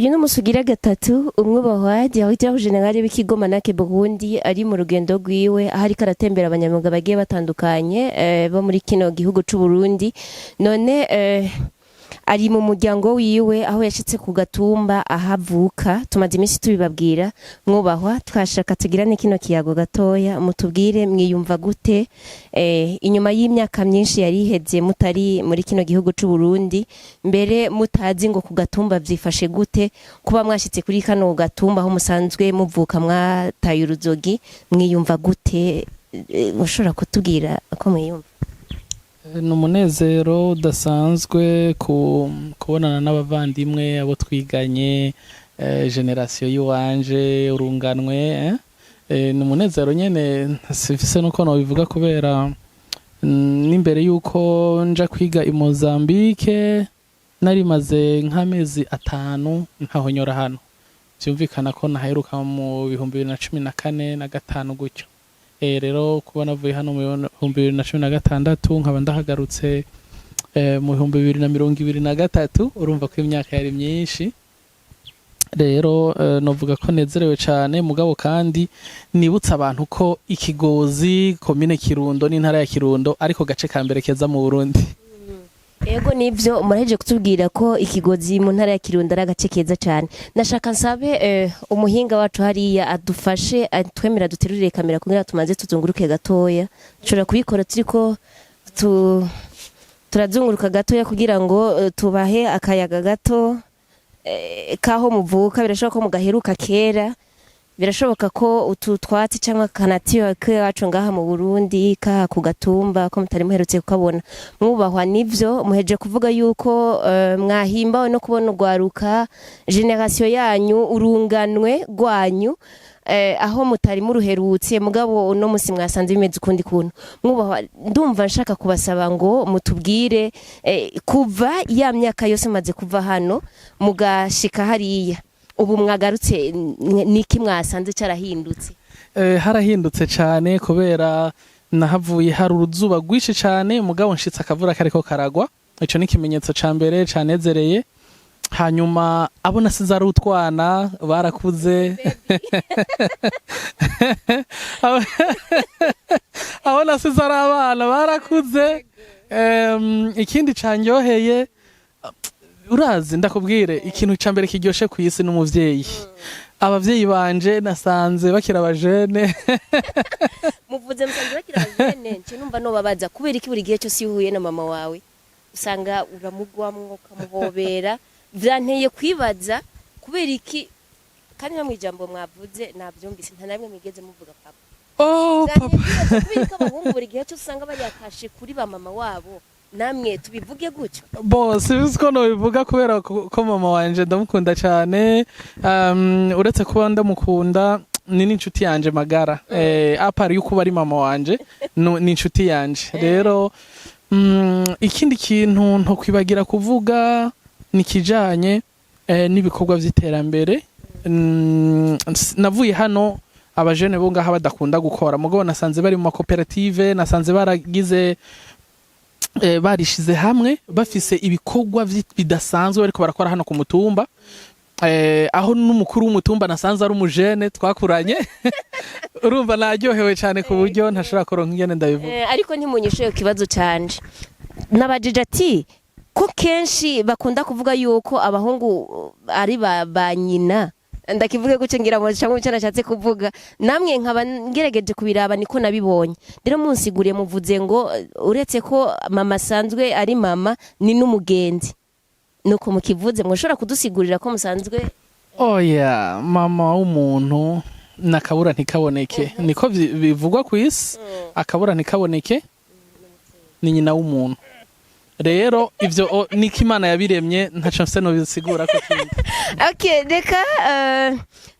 uyu n'umusugira gatatu umwubahwa Directeur General w'ikigo Manake Burundi ari mu rugendo rwiwe ahari karatembera abanyamwuga bagiye batandukanye bo muri kino gihugu c'u Burundi none ari mu muryango wiwe aho yashitse ku gatumba ahavuka tumaze iminsi tubibabwira mwubahwa twashaka tugirane kino kiyago gatoya mutubwire mwiyumva gute inyuma y'imyaka myinshi yari iheze mutari muri kino gihugu c'u Burundi mbere mutazi ngo ku gatumba vyifashe gute kuba mwashitse kuri kano gatumba aho musanzwe muvuka mwataye uruzogi mwiyumva gute mushobora kutubwira uko mwiyumva ni umunezero udasanzwe kubonana n'abavandimwe abo twiganye generasiyo y'iwanje urunganwe ni umunezero nyine sifise nuko nobivuga kubera n'imbere y'uko nja kwiga i Mozambique narimaze nk'amezi 5 ntahonyora hano byumvikana ko naheruka mu 2014 na 5 gutyo rero kuba navuye hano mu 2016 nkaba ndahagarutse mu 2023 urumva ko imyaka yari myinshi rero novuga ko nezerewe cyane mugabo kandi nibutsa abantu ko Ikigozi komine Kirundo n'intara ya Kirundo ariko gace ka mbere keza mu Burundi. Ego nivyo muraheje kutubwira ko Ikigozi mu ntara ya Kirundo ari agace keza cyane nashaka nsabe umuhinga wacu hariya adufashe atwemera duterurire kamera kugira tumaze tuzunguruke gatoya nshobora kubikora turiko turazunguruka gatoya kugira ngo tubahe akayaga gato kaho muvuka birashoboka ko mugaheruka kera birashoboka ko utu twatsi cyangwa kanatiyo kacu ngaha mu Burundi ka ku gatumba ko mutari muherutse kukabona mwubahwa nivyo muheje kuvuga yuko mwahimbawe no kubona ugwaruka generation yanyu urunganwe rwanyu aho mutari muruherutse mugabo no musi mwasanze bimeze ukundi kuntu mwubahwa ndumva nshaka kubasaba ngo mutubwire kuva ya myaka yose maze kuva hano mugashika hariya ubu mwagarutse niki mwasanze carahindutse harahindutse cyane kubera nahavuye hari uruzuba rwishi cyane mugabo nshitse akavura kariko karagwa ico ni kimenyetso ca mbere canezereye hanyuma abo nasize ari utwana barakuze abo nasize ari abana barakuze ikindi canyoheye urazi ndakubwire ikintu ca mbere kiryoshe ku isi n'umuvyeyi abavyeyi banje nasanze bakira abajene muvuze musanze bakira abajene nce numva no babaza kubera iki buri gihe cyo sihuye na mama wawe usanga uramugwamwo kamuhobera vyanteye kwibaza kubera iki kandi namwe ijambo mwavuze navyumvise nta namwe migeze muvuga papa papa kubera ko abahungu buri gihe cyo usanga bari yakashe kuri ba mama wabo namwe tubivuge gutyo bose biziko no bivuga kubera ko mama wanje ndamukunda cyane uretse kuba ndamukunda ni n'inshuti yanje magara apari yuko bari mama wanje ni inshuti yanje rero ikindi kintu nto kwibagira kuvuga nikijanye n'ibikorwa vy'iterambere navuye hano abajene bo ngaha badakunda gukora mugabo nasanze bari mu makoperative nasanze baragize barishize hamwe bafise ibikorwa bidasanzwe bariko barakora hano ku mutumba aho n'umukuru w'umutumba nasanze ari umujene twakuranye urumva naryohewe cyane ku buryo ntashobora kuronka ingene ndabivuga ariko ntimunyishuye kibazo canje nabajije ati ko kenshi bakunda kuvuga yuko abahungu ari ba nyina ndakivuge guce ngira ngo cyangwa icyo nashatse kuvuga namwe nkaba ngerageje kubiraba niko nabibonye rero munsiguriye muvuze ngo uretse ko mama sanzwe ari mama ni n'umugenzi nuko mukivuze mwoshobora kudusigurira ko musanzwe oya mama w'umuntu nakabura ntikaboneke niko bivugwa ku isi akabura ntikaboneke ni nyina w'umuntu rero ivyo niko Imana yabiremye ntaco mfise no bisigura ko kindi okay reka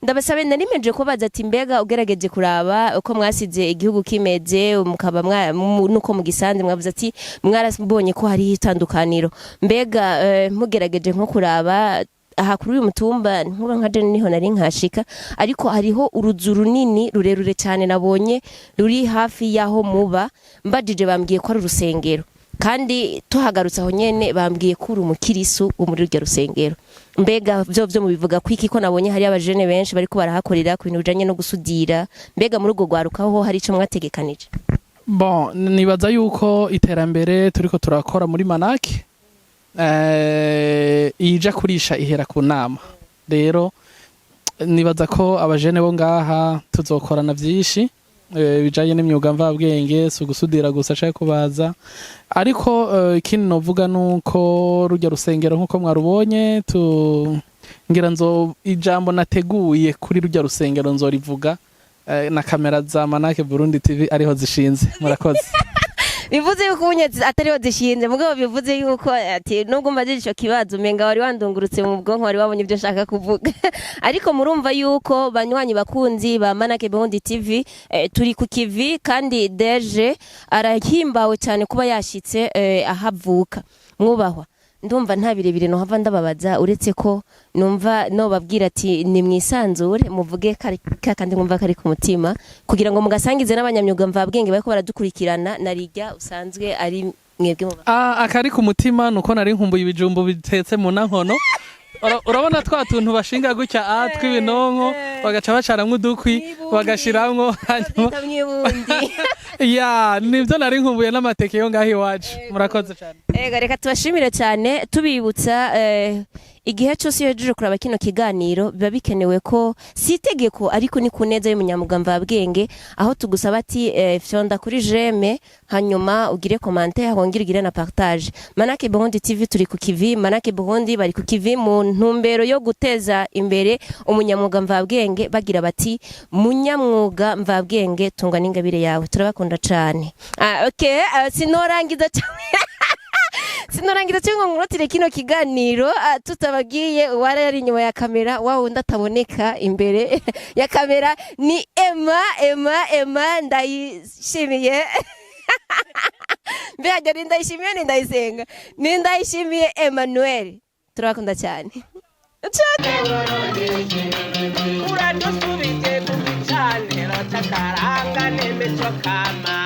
ndabasabe narimeje ko baza ati mbega ugerageje kuraba uko mwasize igihugu kimeze mukaba nuko mugisanze mwavuze ati mwarabonye ko hari itandukaniro mbega mugerageje nko kuraba aha kuri uyu mutumba nkuba nka je niho nari nkashika ariko hariho uruzu runini rurerure cyane nabonye ruri hafi yaho muba mbajije bambwiye ko ari urusengero kandi tuhagarutse aho nyene bambwiye ko uri umukirisu wo muri ryo rusengero mbega vyo mubivuga kwiki ko nabonye hari abajene benshi bariko barahakorera ku bintu bijanye no gusudira mbega muri urwo rwarukaho hari ico mwategekanije? Bon, nibaza yuko iterambere turiko turakora muri Manake ija kurisha ihera ku nama. Rero nibaza ko abajene bo ngaha tuzokorana vyinshi bijanye n'imyuga mvabwenge, si ugusudira gusa canke kubaza, ariko ikindi novuga nuko rujya rusengero nkuko mwarubonye ngira ijambo nateguye kuri rujya rusengero nzorivuga na kamera za Manake Burundi TV ariho zishinze. Murakoze. Bivuze yuko ubunyezi atariho zishinze mugabo bivuze yuko ati nubwo mbaje ico kibazo menga wari wandungurutse mu bwonko wari wabonye ibyo nshaka kuvuga ariko murumva yuko banywanyi bakunzi ba Manake Burundi TV turi ku kivi kandi Deje arahimbawe cyane kuba yashitse ahavuka. Mwubahwa, ndumva nta birebire no hava ndababaza uretse ko numva no babwira ati ni mwisanzure muvuge kandi mwumva kari ku mutima kugira ngo mugasangize n'abanyamyuga mvabwenge bariko baradukurikirana narijya usanzwe ari mwebwe mu akari ku mutima nuko nari nkumbuye ibijumbu bitetse mu nankono. Urabona twa tuntu bashinga gutya tw'ibinonko bagaca bacaramwe udukwi bagashiramwo ya nivyo nari nkumbuye n'amateke yo ngaho iwacu. Murakoze cyane. Reka tubashimire cyane tubibutsa igihe cyose yejeje kuraba kino kiganiro biba bikenewe ko si itegeko ariko ni kuneza y'umunyamwuga mvabwenge aho tugusaba ati fyonda kuri jeme hanyuma ugire commentaire hongire ugire na partage. Manake Burundi TV turi ku kivi, Manake Burundi bari ku kivi mu ntumbero yo guteza imbere umunyamwuga mvabwenge bagira bati munyamwuga mvabwenge tunga n'ingabire yawe. Turabakunda cyane. Okay, sinorangiza cyangwa ngurotire kino kiganiro tutabagiye wari ari inyuma ya kamera wawe ndataboneka imbere ya kamera ni Emma ndayishimiye mbega ndayishimiye ni ndayisenga ni ndayishimiye Emmanuel. Turakunda cyane uradusubije mu cyane ratakaranga nemecho kama